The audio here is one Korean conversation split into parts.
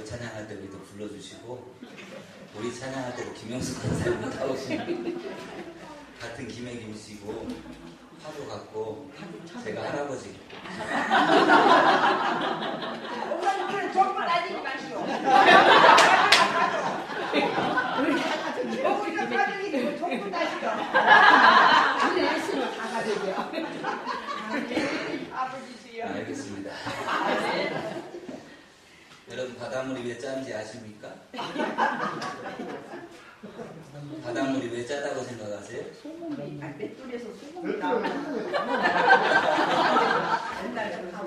찬양할 때 우리도 불러주시고, 우리 찬양할 때도 김영숙 권사님 나오시면 같은 김해 김씨고 화도 같고 제가 할아버지. 엄마는 그래 전부 따지지 마시오. 우리가 가족이 전부 따지죠. 우리 애쓰는 다 가족이야. 아버지시여. 알겠습니다. 여러분 바닷물이 왜 짠지 아십니까? 바닷물이 왜 짜다고 생각하세요? 소금이 맷돌에서 소금이 나오는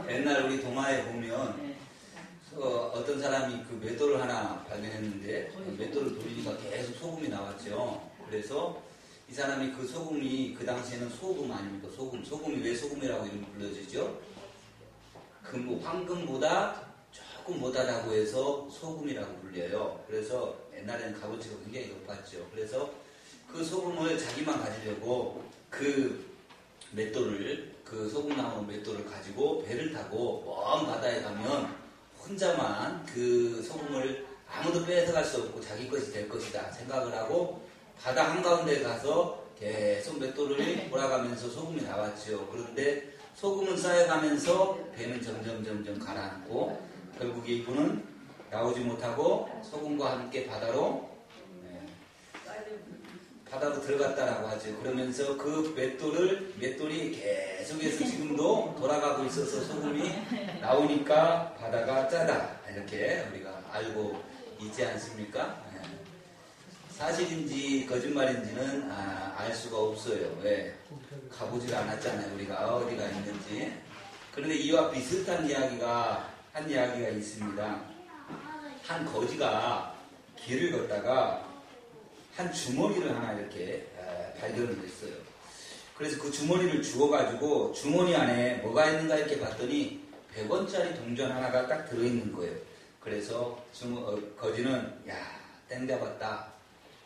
옛날 우리 동화에 보면 어떤 사람이 그 맷돌을 하나 발견했는데 그 맷돌을 돌리니까 계속 소금이 나왔죠. 그래서 이 사람이 그 소금이 그 당시에는 소금 아닙니까? 소금이 왜 소금이라고 이름 불러지죠? 황금보다 조금 못하다고 해서 소금이라고 불려요. 그래서 옛날에는 값어치가 굉장히 높았죠. 그래서 그 소금을 자기만 가지려고 그 맷돌을, 그 소금 나오는 맷돌을 가지고 배를 타고 먼 바다에 가면 혼자만 그 소금을 아무도 뺏어갈 수 없고 자기 것이 될 것이다 생각을 하고 바다 한가운데 가서 계속 맷돌을 돌아가면서 소금이 나왔죠. 그런데 소금은 쌓여가면서 배는 점점 가라앉고 결국 이분은 나오지 못하고 소금과 함께 바다로 들어갔다라고 하죠. 그러면서 그 맷돌이 계속해서 지금도 돌아가고 있어서 소금이 나오니까 바다가 짜다 이렇게 우리가 알고 있지 않습니까? 사실인지 거짓말인지는 알 수가 없어요. 왜? 가보질 않았잖아요. 우리가 어디가 있는지. 그런데 이와 비슷한 한 이야기가 있습니다. 한 거지가 길을 걷다가 한 주머니를 하나 이렇게 발견을 했어요. 그래서 그 주머니를 주워가지고 주머니 안에 뭐가 있는가 이렇게 봤더니 100원짜리 동전 하나가 딱 들어있는 거예요. 그래서 거지는 땡 잡았다.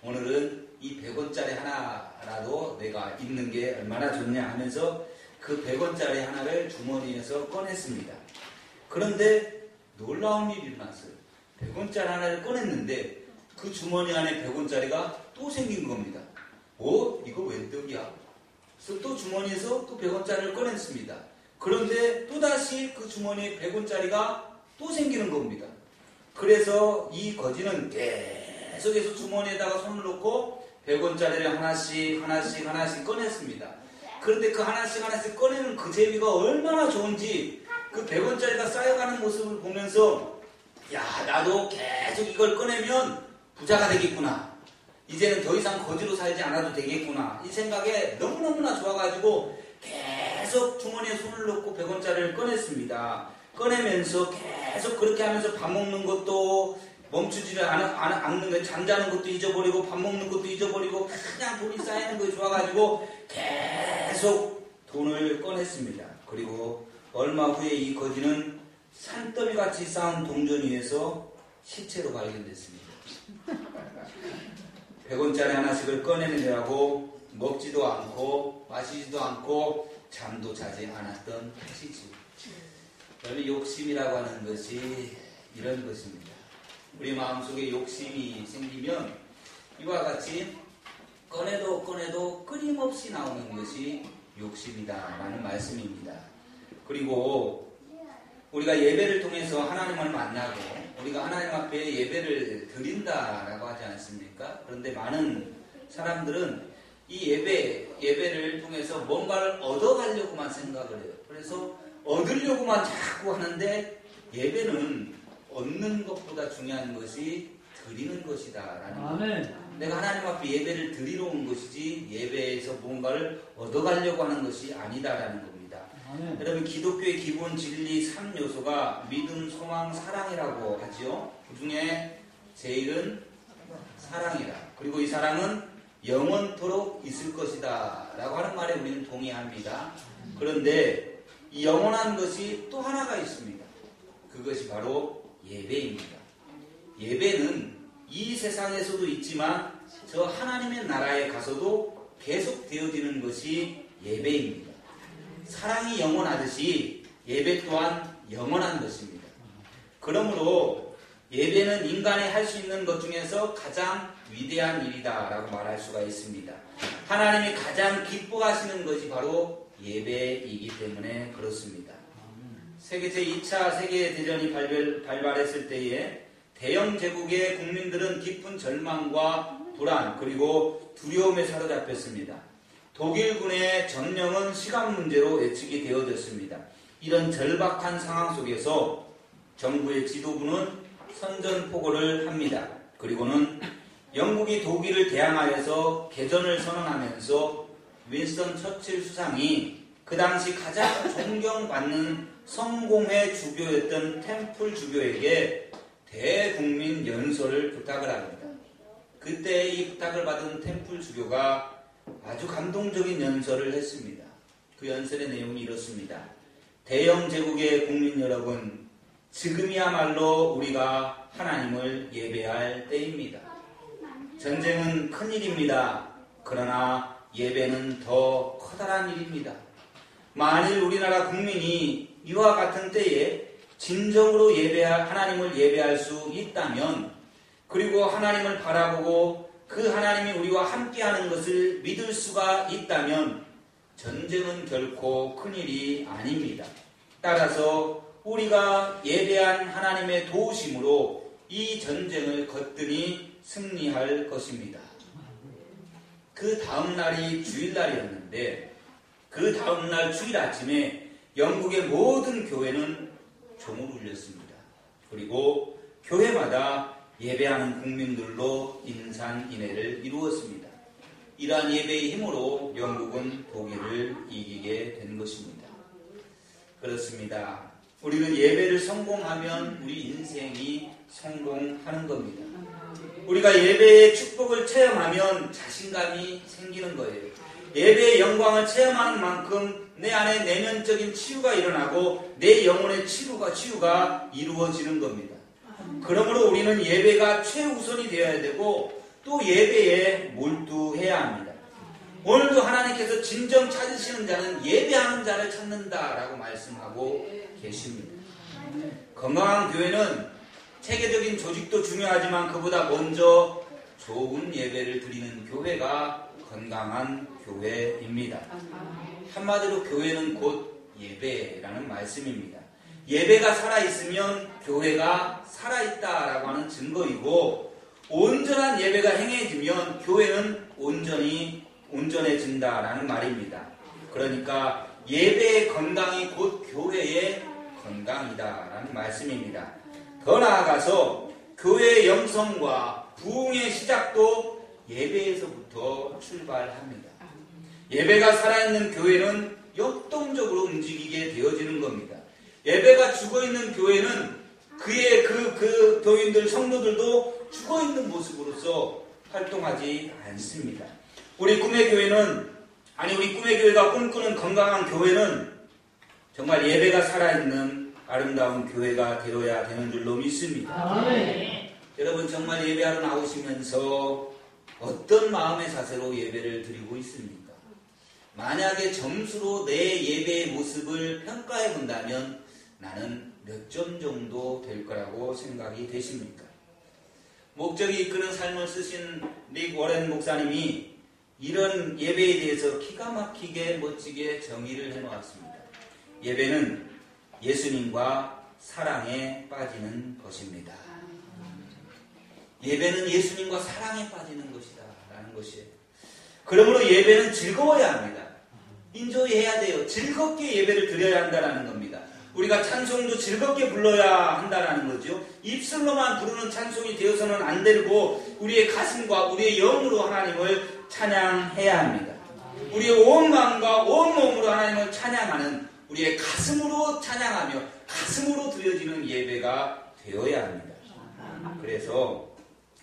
오늘은 이 100원짜리 하나라도 내가 있는 게 얼마나 좋냐 하면서 그 100원짜리 하나를 주머니에서 꺼냈습니다. 그런데 놀라운 일이 일어났어요. 100원짜리 하나를 꺼냈는데 그 주머니 안에 100원짜리가 또 생긴 겁니다. 이거 웬 떡이야? 그래서 또 주머니에서 또 100원짜리를 꺼냈습니다. 그런데 또다시 그 주머니에 100원짜리가 또 생기는 겁니다. 그래서 이 거지는 계속해서 주머니에다가 손을 놓고 100원짜리를 하나씩 꺼냈습니다. 그런데 그 하나씩 꺼내는 그 재미가 얼마나 좋은지 그 100원짜리가 쌓여가는 모습을 보면서 나도 계속 이걸 꺼내면 부자가 되겠구나. 이제는 더 이상 거지로 살지 않아도 되겠구나. 이 생각에 너무너무나 좋아가지고 계속 주머니에 손을 넣고 100원짜리를 꺼냈습니다. 꺼내면서 계속 그렇게 하면서 밥 먹는 것도 멈추지를 않는 거예요. 잠자는 것도 잊어버리고 밥 먹는 것도 잊어버리고 그냥 돈이 쌓이는 거에 좋아가지고 계속 돈을 꺼냈습니다. 그리고 얼마 후에 이 거지는 산더미같이 쌓은 동전 위에서 시체로 발견됐습니다. 100원짜리 하나씩을 꺼내느라고 먹지도 않고 마시지도 않고 잠도 자지 않았던 시집. 여러분 욕심이라고 하는 것이 이런 것입니다. 우리 마음속에 욕심이 생기면 이와 같이 꺼내도 끊임없이 나오는 것이 욕심이다라는 말씀입니다. 그리고 우리가 예배를 통해서 하나님을 만나고 우리가 하나님 앞에 예배를 드린다라고 하지 않습니까? 그런데 많은 사람들은 이 예배를 통해서 뭔가를 얻어가려고만 생각을 해요. 그래서 얻으려고만 자꾸 하는데 예배는 얻는 것보다 중요한 것이 드리는 것이다라는 아멘. 내가 하나님 앞에 예배를 드리러 온 것이지 예배에서 뭔가를 얻어가려고 하는 것이 아니다라는 겁니다. 아멘. 여러분 기독교의 기본 진리 3요소가 믿음, 소망, 사랑이라고 하지요. 그 중에 제일은 사랑이라. 그리고 이 사랑은 영원토록 있을 것이다 라고 하는 말에 우리는 동의합니다. 그런데 이 영원한 것이 또 하나가 있습니다. 그것이 바로 예배입니다. 예배는 이 세상에서도 있지만 저 하나님의 나라에 가서도 계속 되어지는 것이 예배입니다. 사랑이 영원하듯이 예배 또한 영원한 것입니다. 그러므로 예배는 인간이 할 수 있는 것 중에서 가장 위대한 일이다 라고 말할 수가 있습니다. 하나님이 가장 기뻐하시는 것이 바로 예배이기 때문에 그렇습니다. 세계 제2차 세계대전이 발발했을 때에 대영 제국의 국민들은 깊은 절망과 불안 그리고 두려움에 사로잡혔습니다. 독일군의 점령은 시간 문제로 예측이 되어졌습니다. 이런 절박한 상황 속에서 정부의 지도부는 선전포고를 합니다. 그리고는 영국이 독일을 대항하여서 개전을 선언하면서 윈스턴 처칠 수상이 그 당시 가장 존경받는 성공회 주교였던 템플 주교에게 대국민 연설을 부탁을 합니다. 그때 이 부탁을 받은 템플 주교가 아주 감동적인 연설을 했습니다. 그 연설의 내용이 이렇습니다. 대영 제국의 국민 여러분, 지금이야말로 우리가 하나님을 예배할 때입니다. 전쟁은 큰일입니다. 그러나 예배는 더 커다란 일입니다. 만일 우리나라 국민이 이와 같은 때에 진정으로 하나님을 예배할 수 있다면, 그리고 하나님을 바라보고 그 하나님이 우리와 함께하는 것을 믿을 수가 있다면 전쟁은 결코 큰일이 아닙니다. 따라서 우리가 예배한 하나님의 도우심으로 이 전쟁을 거뜬히 승리할 것입니다. 그 다음 날이 주일날이었는데 그 다음 날 주일 아침에 영국의 모든 교회는 종을 울렸습니다. 그리고 교회마다 예배하는 국민들로 인산인해를 이루었습니다. 이러한 예배의 힘으로 영국은 독일을 이기게 된 것입니다. 그렇습니다. 우리는 예배를 성공하면 우리 인생이 성공하는 겁니다. 우리가 예배의 축복을 체험하면 자신감이 생기는 거예요. 예배의 영광을 체험하는 만큼 내 안에 내면적인 치유가 일어나고 내 영혼의 치유가 이루어지는 겁니다. 그러므로 우리는 예배가 최우선이 되어야 되고 또 예배에 몰두해야 합니다. 오늘도 하나님께서 진정 찾으시는 자는 예배하는 자를 찾는다라고 말씀하고 계십니다. 건강한 교회는 체계적인 조직도 중요하지만 그보다 먼저 좋은 예배를 드리는 교회가 건강한 교회입니다. 한마디로 교회는 곧 예배라는 말씀입니다. 예배가 살아있으면 교회가 살아있다라고 하는 증거이고, 온전한 예배가 행해지면 교회는 온전해진다라는 말입니다. 그러니까 예배의 건강이 곧 교회의 건강이다라는 말씀입니다. 더 나아가서 교회의 영성과 부흥의 시작도 예배에서부터 출발합니다. 예배가 살아있는 교회는 역동적으로 움직이게 되어지는 겁니다. 예배가 죽어있는 교회는 그의 그 교인들, 성도들도 죽어있는 모습으로서 활동하지 않습니다. 우리 꿈의 교회가 꿈꾸는 건강한 교회는 정말 예배가 살아있는 아름다운 교회가 되어야 되는 줄로 믿습니다. 여러분, 정말 예배하러 나오시면서 어떤 마음의 자세로 예배를 드리고 있습니까? 만약에 점수로 내 예배의 모습을 평가해 본다면 나는 몇 점 정도 될 거라고 생각이 되십니까? 목적이 이끄는 삶을 쓰신 릭 워렌 목사님이 이런 예배에 대해서 기가 막히게 멋지게 정의를 해놓았습니다. 예배는 예수님과 사랑에 빠지는 것입니다. 예배는 예수님과 사랑에 빠지는 것이다 라는 것이에요. 그러므로 예배는 즐거워야 합니다. 인조해야 돼요. 즐겁게 예배를 드려야 한다는 겁니다. 우리가 찬송도 즐겁게 불러야 한다는 거죠. 입술로만 부르는 찬송이 되어서는 안 되고 우리의 가슴과 우리의 영으로 하나님을 찬양해야 합니다. 우리의 온 마음과 온 몸으로 하나님을 찬양하는, 우리의 가슴으로 찬양하며 가슴으로 드려지는 예배가 되어야 합니다. 그래서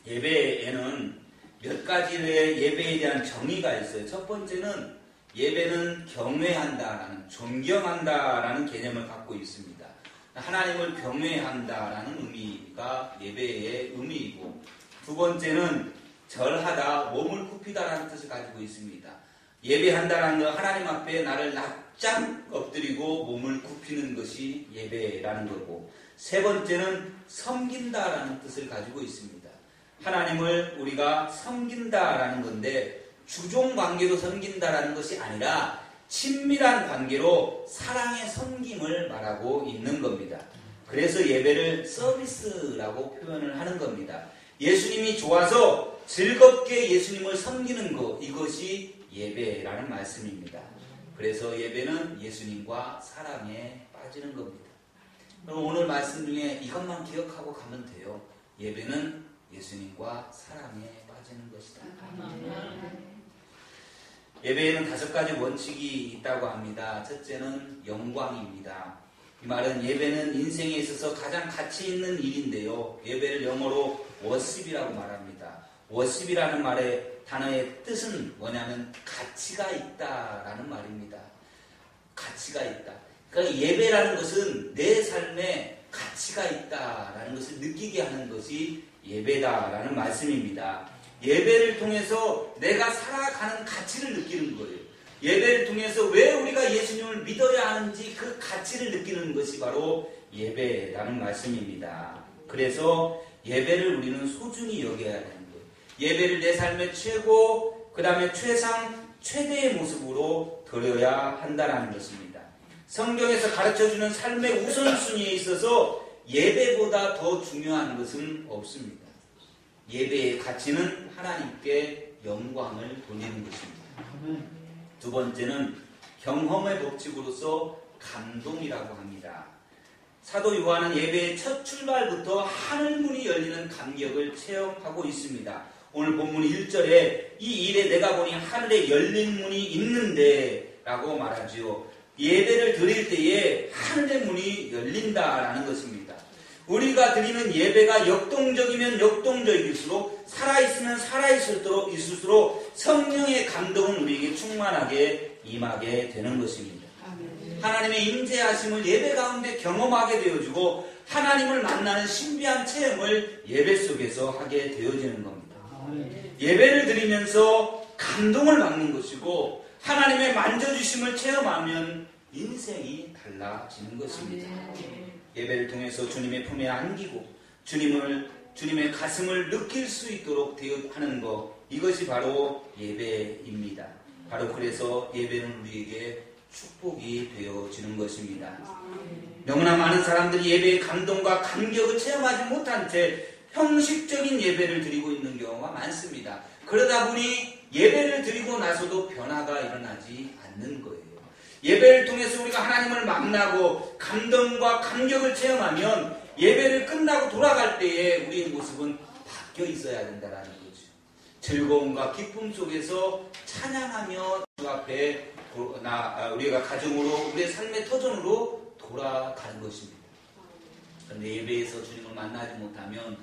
예배에는 몇 가지의 예배에 대한 정의가 있어요. 첫 번째는 예배는 경외한다라는, 존경한다라는 개념을 갖고 있습니다. 하나님을 경외한다라는 의미가 예배의 의미이고, 두 번째는 절하다, 몸을 굽히다라는 뜻을 가지고 있습니다. 예배한다라는 건 하나님 앞에 나를 납작 엎드리고 몸을 굽히는 것이 예배라는 거고, 세 번째는 섬긴다라는 뜻을 가지고 있습니다. 하나님을 우리가 섬긴다라는 건데 주종 관계로 섬긴다라는 것이 아니라 친밀한 관계로 사랑의 섬김을 말하고 있는 겁니다. 그래서 예배를 서비스라고 표현을 하는 겁니다. 예수님이 좋아서 즐겁게 예수님을 섬기는 것, 이것이 예배라는 말씀입니다. 그래서 예배는 예수님과 사랑에 빠지는 겁니다. 그럼 오늘 말씀 중에 이것만 기억하고 가면 돼요. 예배는 예수님과 사랑에 빠지는 것이다. 예배에는 5가지 원칙이 있다고 합니다. 첫째는 영광입니다. 이 말은 예배는 인생에 있어서 가장 가치 있는 일인데요. 예배를 영어로 워십이라고 말합니다. 워십이라는 말의 단어의 뜻은 뭐냐면 가치가 있다라는 말입니다. 가치가 있다. 그러니까 예배라는 것은 내 삶에 가치가 있다라는 것을 느끼게 하는 것이 예배다라는 말씀입니다. 예배를 통해서 내가 살아가는 가치를 느끼는 거예요. 예배를 통해서 왜 우리가 예수님을 믿어야 하는지 그 가치를 느끼는 것이 바로 예배라는 말씀입니다. 그래서 예배를 우리는 소중히 여겨야 되는 거예요. 예배를 내 삶의 최고, 그 다음에 최상, 최대의 모습으로 드려야 한다는 것입니다. 성경에서 가르쳐주는 삶의 우선순위에 있어서 예배보다 더 중요한 것은 없습니다. 예배의 가치는 하나님께 영광을 돌리는 것입니다. 두 번째는 경험의 법칙으로서 감동이라고 합니다. 사도 요한은 예배의 첫 출발부터 하늘문이 열리는 감격을 체험하고 있습니다. 오늘 본문 1절에 이 일에 내가 보니 하늘에 열린 문이 있는데 라고 말하지요. 예배를 드릴 때에 하늘의 문이 열린다라는 것입니다. 우리가 드리는 예배가 역동적이면 역동적일수록 살아있으면 살아있을수록 성령의 감동은 우리에게 충만하게 임하게 되는 것입니다. 하나님의 임재하심을 예배 가운데 경험하게 되어지고 하나님을 만나는 신비한 체험을 예배 속에서 하게 되어지는 겁니다. 예배를 드리면서 감동을 받는 것이고 하나님의 만져주심을 체험하면 인생이 달라지는 것입니다. 예배를 통해서 주님의 품에 안기고 주님의 가슴을 느낄 수 있도록 하는 것, 이것이 바로 예배입니다. 바로 그래서 예배는 우리에게 축복이 되어지는 것입니다. 너무나 많은 사람들이 예배의 감동과 감격을 체험하지 못한 채 형식적인 예배를 드리고 있는 경우가 많습니다. 그러다 보니 예배를 드리고 나서도 변화가 일어나지 않는 거예요. 예배를 통해서 우리가 하나님을 만나고 감동과 감격을 체험하면 예배를 끝나고 돌아갈 때에 우리의 모습은 바뀌어 있어야 된다는 거죠. 즐거움과 기쁨 속에서 찬양하며 주 앞에 우리가 가정으로 우리의 삶의 터전으로 돌아가는 것입니다. 그런데 예배에서 주님을 만나지 못하면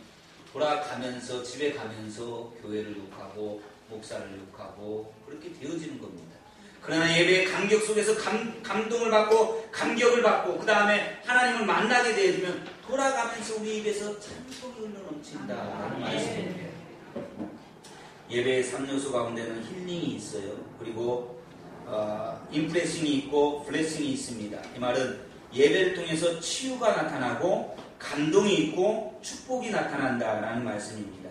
돌아가면서 집에 가면서 교회를 욕하고 목사를 욕하고 그렇게 되어지는 겁니다. 그러나 예배의 감격 속에서 감동을 받고 감격을 받고 그 다음에 하나님을 만나게 되어지면 돌아가면서 우리 입에서 찬송이 흘러넘친다라는 말씀입니다. 예배의 3요소 가운데는 힐링이 있어요. 그리고 임프레싱이 있고 블레싱이 있습니다. 이 말은 예배를 통해서 치유가 나타나고 감동이 있고 축복이 나타난다라는 말씀입니다.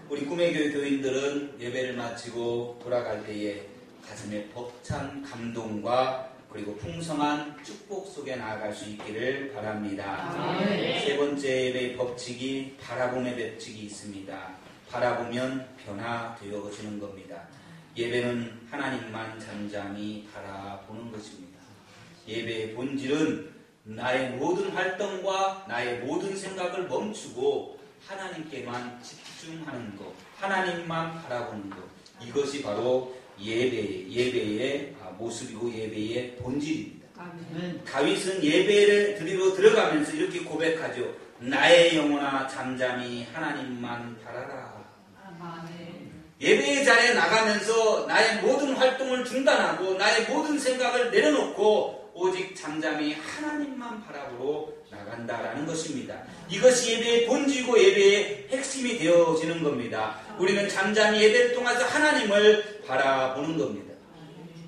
우리 꿈의 교회 교인들은 예배를 마치고 돌아갈 때에 가슴에 벅찬 감동과 그리고 풍성한 축복 속에 나아갈 수 있기를 바랍니다. 세 번째 예배의 법칙이 바라봄의 법칙이 있습니다. 바라보면 변화되어지는 겁니다. 예배는 하나님만 잠잠히 바라보는 것입니다. 예배의 본질은 나의 모든 활동과 나의 모든 생각을 멈추고 하나님께만 집중하는 것, 하나님만 바라보는 것, 이것이 바로 예배의 모습이고 예배의 본질입니다. 아멘. 다윗은 예배를 드리러 들어가면서 이렇게 고백하죠. 나의 영혼아 잠잠히 하나님만 바라라. 아멘. 예배의 자리에 나가면서 나의 모든 활동을 중단하고 나의 모든 생각을 내려놓고 오직 잠잠히 하나님만 바라보러 나간다라는 것입니다. 이것이 예배의 본질이고 예배의 핵심이 되어지는 겁니다. 우리는 잠잠히 예배를 통해서 하나님을 바라보는 겁니다.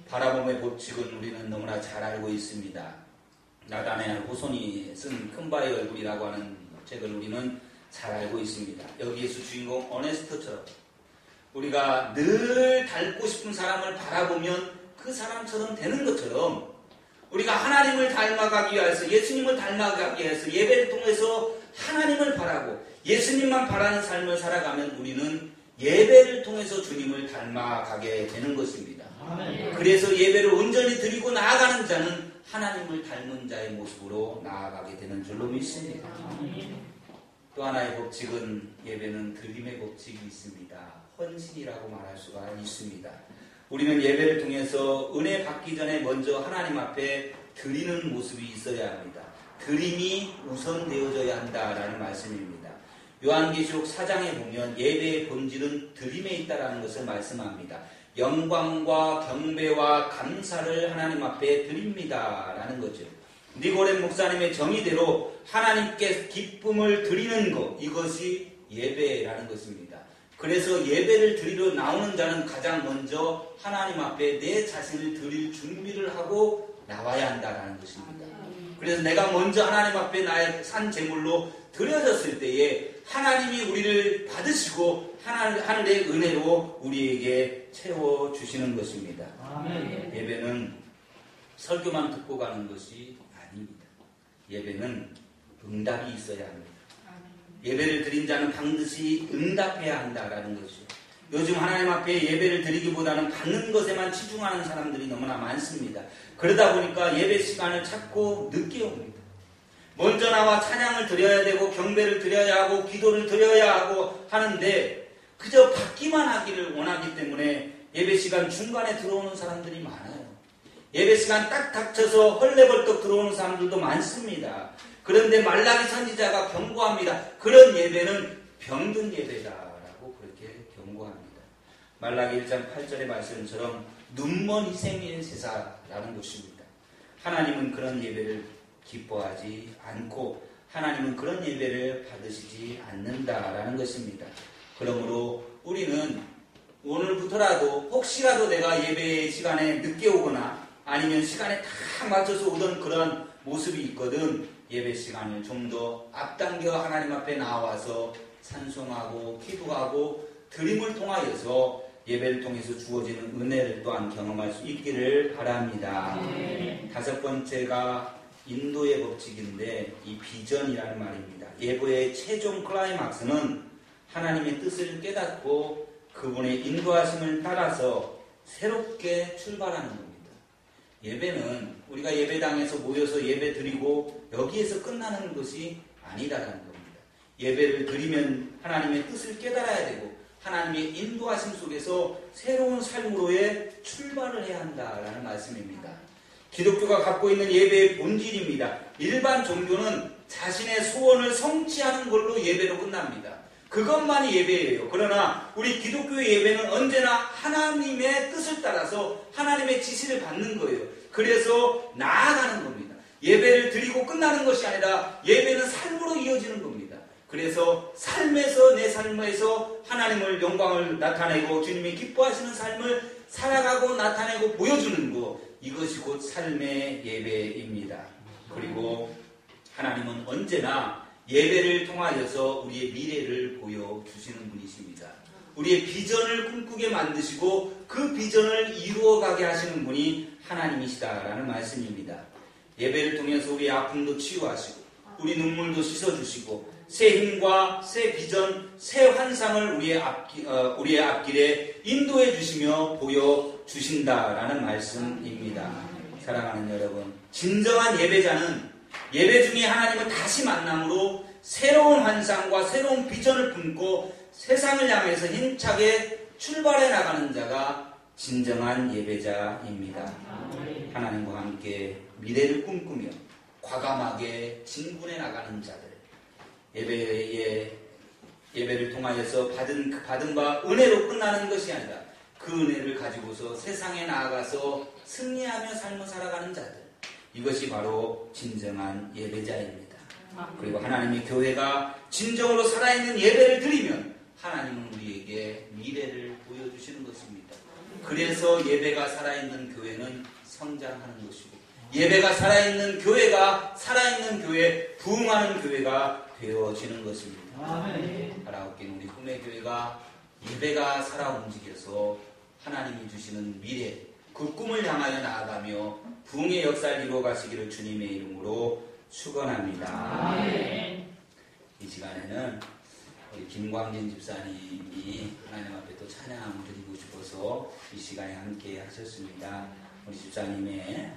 바라봄의 법칙은 우리는 너무나 잘 알고 있습니다. 나다나엘 후손이 쓴 큰바의 얼굴이라고 하는 책을 우리는 잘 알고 있습니다. 여기에서 주인공 어네스트처럼 우리가 늘 닮고 싶은 사람을 바라보면 그 사람처럼 되는 것처럼 우리가 하나님을 닮아가기 위해서, 예수님을 닮아가기 위해서 예배를 통해서 하나님을 바라고 예수님만 바라는 삶을 살아가면 우리는 예배를 통해서 주님을 닮아가게 되는 것입니다. 그래서 예배를 온전히 드리고 나아가는 자는 하나님을 닮은 자의 모습으로 나아가게 되는 줄로 믿습니다. 또 하나의 법칙은 예배는 드림의 법칙이 있습니다. 헌신이라고 말할 수가 있습니다. 우리는 예배를 통해서 은혜 받기 전에 먼저 하나님 앞에 드리는 모습이 있어야 합니다. 드림이 우선되어져야 한다라는 말씀입니다. 요한계시록 4장에 보면 예배의 본질은 드림에 있다라는 것을 말씀합니다. 영광과 경배와 감사를 하나님 앞에 드립니다라는 거죠. 니고렘 목사님의 정의대로 하나님께 기쁨을 드리는 것, 이것이 예배라는 것입니다. 그래서 예배를 드리러 나오는 자는 가장 먼저 하나님 앞에 내 자신을 드릴 준비를 하고 나와야 한다는 것입니다. 그래서 내가 먼저 하나님 앞에 나의 산 제물로 드려졌을 때에 하나님이 우리를 받으시고 하늘의 은혜로 우리에게 채워주시는 것입니다. 예배는 설교만 듣고 가는 것이 아닙니다. 예배는 응답이 있어야 합니다. 예배를 드린 자는 반드시 응답해야 한다라는 것이죠. 요즘 하나님 앞에 예배를 드리기보다는 받는 것에만 치중하는 사람들이 너무나 많습니다. 그러다 보니까 예배 시간을 찾고 늦게 옵니다. 먼저 나와 찬양을 드려야 되고 경배를 드려야 하고 기도를 드려야 하고 하는데 그저 받기만 하기를 원하기 때문에 예배 시간 중간에 들어오는 사람들이 많아요. 예배 시간 딱 닥쳐서 헐레벌떡 들어오는 사람들도 많습니다. 그런데 말라기 선지자가 경고합니다. 그런 예배는 병든 예배다라고 그렇게 경고합니다. 말라기 1장 8절의 말씀처럼 눈먼 희생인 세사라는 것입니다. 하나님은 그런 예배를 기뻐하지 않고 하나님은 그런 예배를 받으시지 않는다라는 것입니다. 그러므로 우리는 오늘부터라도 혹시라도 내가 예배 시간에 늦게 오거나 아니면 시간에 딱 맞춰서 오던 그런 모습이 있거든 예배 시간을 좀 더 앞당겨 하나님 앞에 나와서 찬송하고 기도하고 드림을 통하여서 예배를 통해서 주어지는 은혜를 또한 경험할 수 있기를 바랍니다. 다섯 번째가 인도의 법칙인데 이 비전이라는 말입니다. 예배의 최종 클라이막스는 하나님의 뜻을 깨닫고 그분의 인도하심을 따라서 새롭게 출발하는 겁니다. 예배는 우리가 예배당에서 모여서 예배 드리고 여기에서 끝나는 것이 아니다라는 겁니다. 예배를 드리면 하나님의 뜻을 깨달아야 되고 하나님의 인도하심 속에서 새로운 삶으로의 출발을 해야 한다라는 말씀입니다. 기독교가 갖고 있는 예배의 본질입니다. 일반 종교는 자신의 소원을 성취하는 걸로 예배로 끝납니다. 그것만이 예배예요. 그러나 우리 기독교의 예배는 언제나 하나님의 뜻을 따라서 하나님의 지시를 받는 거예요. 그래서 나아가는 겁니다. 예배를 드리고 끝나는 것이 아니라 예배는 삶으로 이어지는 겁니다. 그래서 삶에서 내 삶에서 하나님을 영광을 나타내고 주님이 기뻐하시는 삶을 살아가고 나타내고 보여주는 것, 이것이 곧 삶의 예배입니다. 그리고 하나님은 언제나 예배를 통하여서 우리의 미래를 보여주시는 분이십니다. 우리의 비전을 꿈꾸게 만드시고 그 비전을 이루어가게 하시는 분이 하나님이시다라는 말씀입니다. 예배를 통해서 우리의 아픔도 치유하시고 우리 눈물도 씻어주시고 새 힘과 새 비전, 새 환상을 우리의 앞길에 인도해 주시며 보여주신다라는 말씀입니다. 사랑하는 여러분, 진정한 예배자는 예배 중에 하나님을 다시 만남으로 새로운 환상과 새로운 비전을 품고 세상을 향해서 힘차게 출발해 나가는 자가 진정한 예배자입니다. 하나님과 함께 미래를 꿈꾸며 과감하게 진군해 나가는 자들, 예배를 통하여서 받은 바 은혜로 끝나는 것이 아니라 그 은혜를 가지고서 세상에 나아가서 승리하며 삶을 살아가는 자들, 이것이 바로 진정한 예배자입니다. 그리고 하나님의 교회가 진정으로 살아있는 예배를 드리면 하나님은 우리에게 미래를 보여주시는 것입니다. 그래서 예배가 살아있는 교회는 성장하는 것이고 예배가 살아있는 교회가 살아있는 교회, 부흥하는 교회가 되어지는 것입니다. 살아있긴 우리 꿈의교회가 예배가 살아 움직여서 하나님이 주시는 미래, 그 꿈을 향하여 나아가며 부흥의 역사를 이루어 가시기를 주님의 이름으로 축원합니다. 이 시간에는 우리 김광진 집사님이 하나님 앞에 또 찬양을 드리고 싶어서 이 시간에 함께 하셨습니다. 우리 집사님의